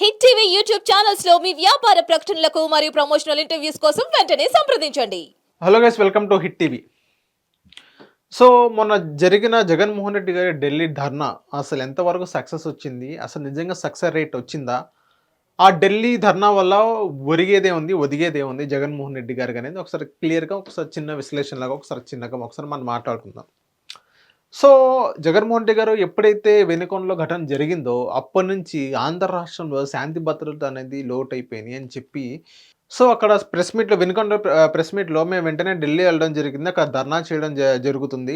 Hit TV YouTube channels లో మీ వ్యాపార ప్రకటనలకు మరియు ప్రమోషనల్ ఇంటర్వ్యూస్ కోసం వెంటనే సంప్రదించండి. Hello guys, welcome to hit TV. So మొన్న జరిగిన జగన్మోహన్ రెడ్డి గారి ఢిల్లీ ధర్నా అసలు ఎంతవరకు సక్సెస్ వచ్చింది? అసలు నిజంగా సక్సెస్ రేట్ వచ్చిందా? ఆ ఢిల్లీ ధర్నా వల్ల ఒరిగేదే ఉంది, ఒదిగేదే ఉంది జగన్మోహన్ రెడ్డి గారికి అనేది ఒకసారి క్లియర్గా ఒకసారి చిన్న విశ్లేషణలాగా ఒకసారి చిన్నగా ఒకసారి మనం మాట్లాడుకుందాం. సో జగన్మోహన్ రెడ్డి గారు ఎప్పుడైతే వెనుకొండలో ఘటన జరిగిందో అప్పటి నుంచి ఆంధ్ర రాష్ట్రంలో శాంతి భద్రత అనేది లోటైపోయినాయి అని చెప్పి సో అక్కడ ప్రెస్ మీట్‌లో వినుకొండ ప్రెస్ మీట్‌లో మేము వెంటనే ఢిల్లీ వెళ్ళడం జరిగింది. అక్కడ ధర్నా చేయడం జరుగుతుంది.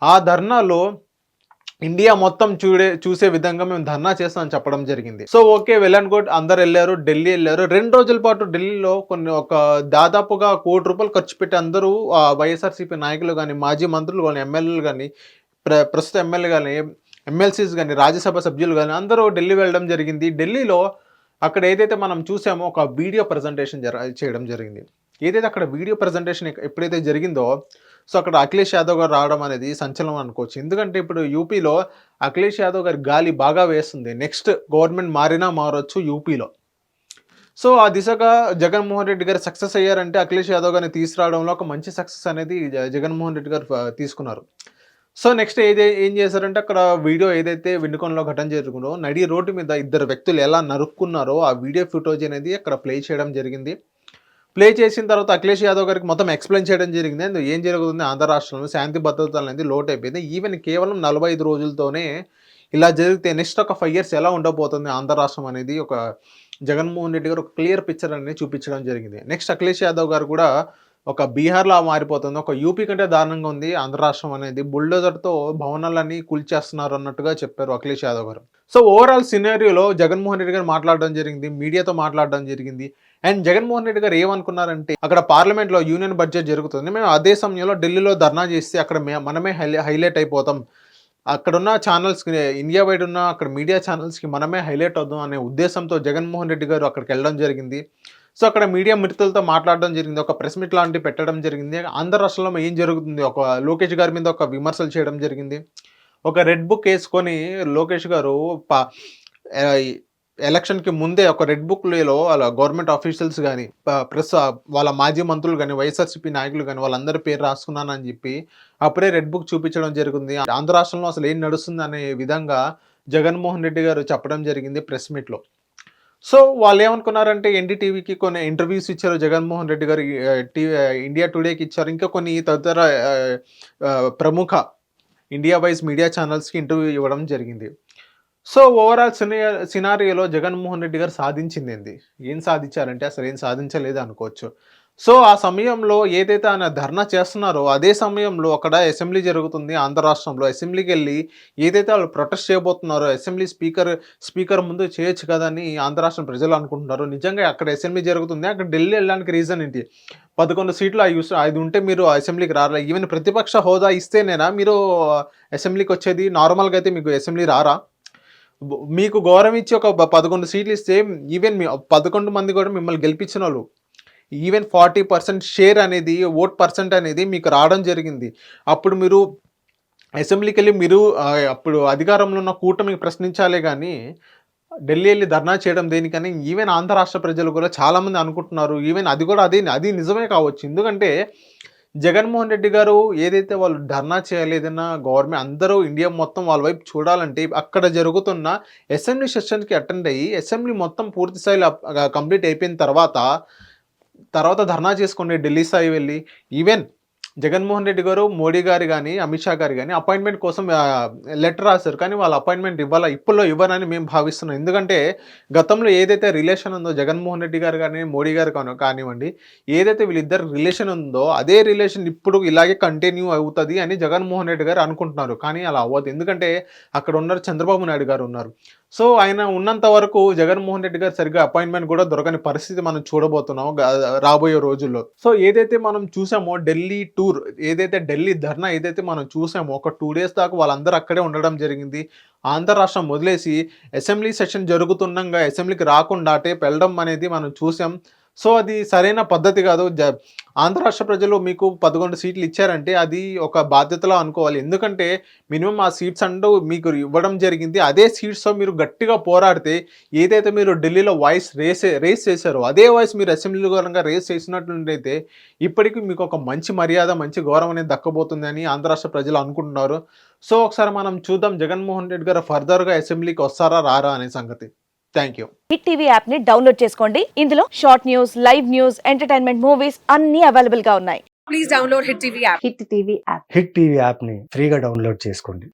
ఆ ధర్నాలో ఇండియా మొత్తం చూసే విధంగా మేము ధర్నా చేస్తామని చెప్పడం జరిగింది. So okay, well and good, అందరూ ఎళ్లారు, ఢిల్లీ ఎళ్లారు. 2 రోజుల పాటు ఢిల్లీలో ఒక దాదాపుగా ₹1,00,00,000 ఖర్చు పెట్టి అందరూ వైఎస్ఆర్‌సీపీ నాయకులు గాని, మాజీ మంత్రులు గాని, ఎమ్మెల్యేలు గాని, ప్రస్తుత ఎమ్మెల్యే గాని, ఎమ్మెల్సీస్ గాని, రాజ్యసభ సభ్యులు గాని అందరూ ఢిల్లీ వెళ్ళడం జరిగింది. ఢిల్లీలో అక్కడ ఏదైతే మనం చూసామో ఒక వీడియో ప్రజెంటేషన్ చేయడం జరిగింది. ఏదైతే అక్కడ వీడియో ప్రజెంటేషన్ ఎప్పుడైతే జరిగిందో సో అక్కడ అఖిలేష్ యాదవ్ గారు రావడం అనేది సంచలనం అనుకోవచ్చు. ఎందుకంటే ఇప్పుడు యూపీలో అఖిలేష్ యాదవ్ గారి గాలి బాగా వేస్తుంది. నెక్స్ట్ గవర్నమెంట్ మారినా మారొచ్చు యూపీలో. సో ఆ దిశగా జగన్మోహన్ రెడ్డి గారు సక్సెస్ అయ్యారంటే అఖిలేష్ యాదవ్ గారిని తీసుకురావడంలో ఒక మంచి సక్సెస్ అనేది జగన్మోహన్ రెడ్డి గారు తీసుకున్నారు. సో నెక్స్ట్ ఏం చేశారంటే అక్కడ వీడియో ఏదైతే వినుకొండలో ఘటన జరుగుతుందో నడి రోడ్డు మీద ఇద్దరు వ్యక్తులు ఎలా నరుక్కున్నారో ఆ వీడియో ఫుటేజ్ అనేది అక్కడ ప్లే చేయడం జరిగింది. ప్లే చేసిన తర్వాత అఖిలేష్ యాదవ్ గారికి మొత్తం ఎక్స్ప్లెయిన్ చేయడం జరిగింది. ఏం జరుగుతుంది ఆంధ్ర రాష్ట్రంలో శాంతి భద్రతలు అనేది లోటు అయిపోయింది. ఈవెన్ కేవలం 45 రోజులతోనే ఇలా జరిగితే నెక్స్ట్ ఒక 5 years ఎలా ఉండబోతుంది ఆంధ్ర రాష్ట్రం అనేది ఒక జగన్మోహన్ రెడ్డి గారు ఒక క్లియర్ పిక్చర్ అనేది చూపించడం జరిగింది. నెక్స్ట్ అఖిలేష్ యాదవ్ గారు కూడా ఒక బీహార్‌లా మారిపోతుంది. ఒక యూపీ కంటే దారుణంగా ఉంది ఆంధ్ర రాష్ట్రం అనేది. బుల్డోజర్‌తో భవనాలన్నీ కూల్చేస్తున్నారు అన్నట్టుగా చెప్పారు అఖిలేష్ యాదవ్ గారు. సో ఓవరాల్ సినారియోలో జగన్మోహన్ రెడ్డి గారు మాట్లాడడం జరిగింది. మీడియాతో మాట్లాడడం జరిగింది. అండ్ జగన్మోహన్ రెడ్డి గారు ఏమనుకున్నారంటే అక్కడ పార్లమెంట్‌లో యూనియన్ బడ్జెట్ జరుగుతుంది. మేము అదే సమయంలో ఢిల్లీలో ధర్నా చేస్తే అక్కడ మనమే హైలైట్ అయిపోతాం. అక్కడున్న ఛానల్స్‌కి ఇండియా వైడ్ ఉన్న అక్కడ మీడియా ఛానల్స్‌కి మనమే హైలైట్ అవుదాం అనే ఉద్దేశంతో జగన్మోహన్ రెడ్డి గారు అక్కడికెళ్ళడం జరిగింది. సో అక్కడ మీడియా మిత్రులతో మాట్లాడడం జరిగింది. ఒక ప్రెస్ మీట్ లాంటివి పెట్టడం జరిగింది. ఆంధ్ర రాష్ట్రంలో ఏం జరుగుతుంది, ఒక లోకేష్ గారి మీద ఒక విమర్శలు చేయడం జరిగింది. ఒక రెడ్ బుక్ ఏసుకొని లోకేష్ గారు ఆహ్, ఎలక్షన్‌కి ముందే ఒక రెడ్ బుక్‌లో వాళ్ళ గవర్నమెంట్ ఆఫీషియల్స్ గాని, ప్లస్ వాళ్ళ మాజీ మంత్రులు గాని, వైఎస్ఆర్‌సీపీ నాయకులు గాని వాళ్ళందరి పేరు రాసుకున్నానని చెప్పి అప్పుడే రెడ్ బుక్ చూపించడం జరుగుతుంది. ఆంధ్ర రాష్ట్రంలో అసలు ఏం నడుస్తుంది అనే విధంగా జగన్మోహన్ రెడ్డి గారు చెప్పడం జరిగింది ప్రెస్ మీట్‌లో. సో వాళ్ళేమనుకున్నారంటే ఎన్‌డీటీవీకి కొన్ని ఇంటర్వ్యూస్ ఇచ్చారు జగన్మోహన్ రెడ్డి గారు. ఇండియా టుడేకి ఇచ్చారు. ఇంకా కొన్ని తదితర ప్రముఖ ఇండియా వైస్ మీడియా ఛానల్స్‌కి ఇంటర్వ్యూ ఇవ్వడం జరిగింది. సో ఓవరాల్ సినారియోలో జగన్మోహన్ రెడ్డి గారు సాధించిందేంది? ఏం సాధించారంటే అసలు ఏం సాధించలేదు అనుకోవచ్చు. సో ఆ సమయంలో ఏదైతే ఆయన ధర్నా చేస్తున్నారో అదే సమయంలో అక్కడ అసెంబ్లీ జరుగుతుంది ఆంధ్ర రాష్ట్రంలో. అసెంబ్లీకెళ్ళి ఏదైతే వాళ్ళు ప్రొటెస్ట్ చేయబోతున్నారో అసెంబ్లీ స్పీకర్ ముందు చేయొచ్చు కదా అని ఆంధ్ర రాష్ట్రం ప్రజలు అనుకుంటున్నారు. నిజంగా అక్కడ అసెంబ్లీ జరుగుతుంది. అక్కడ ఢిల్లీ వెళ్ళడానికి రీజన్ ఏంటి? 11 సీట్లు 5 ఉంటే మీరు అసెంబ్లీకి రారా? ఈవెన్ ప్రతిపక్ష హోదా ఇస్తేనేనా మీరు అసెంబ్లీకి వచ్చేది? నార్మల్‌గా అయితే మీకు అసెంబ్లీ రారా? మీకు గౌరవం ఇచ్చి ఒక 11 సీట్లు ఇస్తే ఈవెన్ 11 మంది కూడా మిమ్మల్ని గెలిపించినోళ్ళు. ఈవెన్ 40% షేర్ అనేది ఓట్ పర్సెంట్ అనేది మీకు రావడం జరిగింది. అప్పుడు మీరు అసెంబ్లీకెళ్ళి మీరు అప్పుడు అధికారంలో ఉన్న కూటమికి ప్రశ్నించాలే గానీ, ఢిల్లీ ఎళ్లి ధర్నా చేయడం దేనికని ఈవెన్ ఆంధ్ర రాష్ట్ర ప్రజలు కూడా చాలామంది అనుకుంటున్నారు. ఈవెన్ అది కూడా అది నిజమే కావచ్చు. ఎందుకంటే జగన్మోహన్ రెడ్డి గారు ఏదైతే వాళ్ళు ధర్నా చేయాలి, ఏదైనా గవర్నమెంట్ అందరూ ఇండియా మొత్తం వాళ్ళ వైపు చూడాలంటే అక్కడ జరుగుతున్న అసెంబ్లీ సెషన్స్‌కి అటెండ్ అయ్యి అసెంబ్లీ మొత్తం పూర్తి స్థాయిలో కంప్లీట్ అయిపోయిన తర్వాత ధర్నా చేసుకోండి ఢిల్లీ స్థాయి వెళ్ళి. ఈవెన్ జగన్మోహన్ రెడ్డి గారు, మోడీ గారు గాని, అమిత్ షా గారు గాని అపాయింట్‌మెంట్ కోసం లెటర్ రాసారు. కానీ వాళ్ళు అపాయింట్‌మెంట్ ఇప్పట్లో ఇవ్వరని మేము భావిస్తున్నాం. ఎందుకంటే గతంలో ఏదైతే రిలేషన్ ఉందో జగన్మోహన్ రెడ్డి గారు గాని, మోడీ గారు కానివ్వండి, ఏదైతే వీళ్ళిద్దరి రిలేషన్ ఉందో అదే రిలేషన్ ఇప్పుడు ఇలాగే కంటిన్యూ అవుతది అని జగన్మోహన్ రెడ్డి గారు అనుకుంటున్నారు. కానీ అలా అవ్వదు. ఎందుకంటే అక్కడ ఉన్నారు చంద్రబాబు నాయుడు గారు ఉన్నారు. సో ఆయన ఉన్నంత వరకు జగన్మోహన్ రెడ్డి గారు సరిగ్గా అపాయింట్‌మెంట్ కూడా దొరకని పరిస్థితి మనం చూడబోతున్నాం రాబోయే రోజుల్లో. సో ఏదైతే మనం చూసామో ఢిల్లీ టూర్, ఏదైతే ఢిల్లీ ధర్నా ఏదైతే మనం చూసామో ఒక 2 days దాకా వాళ్ళందరూ అక్కడే ఉండడం జరిగింది. ఆంధ్ర రాష్ట్రం వదిలేసి అసెంబ్లీ సెషన్ జరుగుతుండగా అసెంబ్లీకి రాకుండా అటే వెళ్ళడం అనేది మనం చూసాం. సో అది సరైన పద్ధతి కాదు. ఆంధ్ర రాష్ట్ర ప్రజలు మీకు 11 సీట్లు ఇచ్చారంటే అది ఒక బాధ్యతలా అనుకోవాలి. ఎందుకంటే మినిమమ్ ఆ సీట్స్ అంటూ మీకు ఇవ్వడం జరిగింది. అదే సీట్స్‌తో మీరు గట్టిగా పోరాడితే ఏదైతే మీరు ఢిల్లీలో వాయిస్ రేస్ చేశారో అదే వాయిస్ మీరు అసెంబ్లీలో గనుక రేస్ చేసినట్లయితే ఇప్పటికి మీకు ఒక మంచి మర్యాద, మంచి గౌరవం అనేది దక్కబోతుందని ఆంధ్ర రాష్ట్ర ప్రజలు అనుకుంటున్నారు. సో ఒకసారి మనం చూద్దాం జగన్మోహన్ రెడ్డి గారు ఫర్దర్‌గా అసెంబ్లీకి వస్తారా? రారా? అనే సంగతి. Thank you. Hit TV app ని డౌన్లోడ్ చేసుకోండి. ఇందులో short news, live news, entertainment movies అన్ని అవైలబుల్ గా ఉన్నాయి. Please download Hit TV app. Hit TV app. Hit TV యాప్ని ఫ్రీగా డౌన్లోడ్ చేసుకోండి.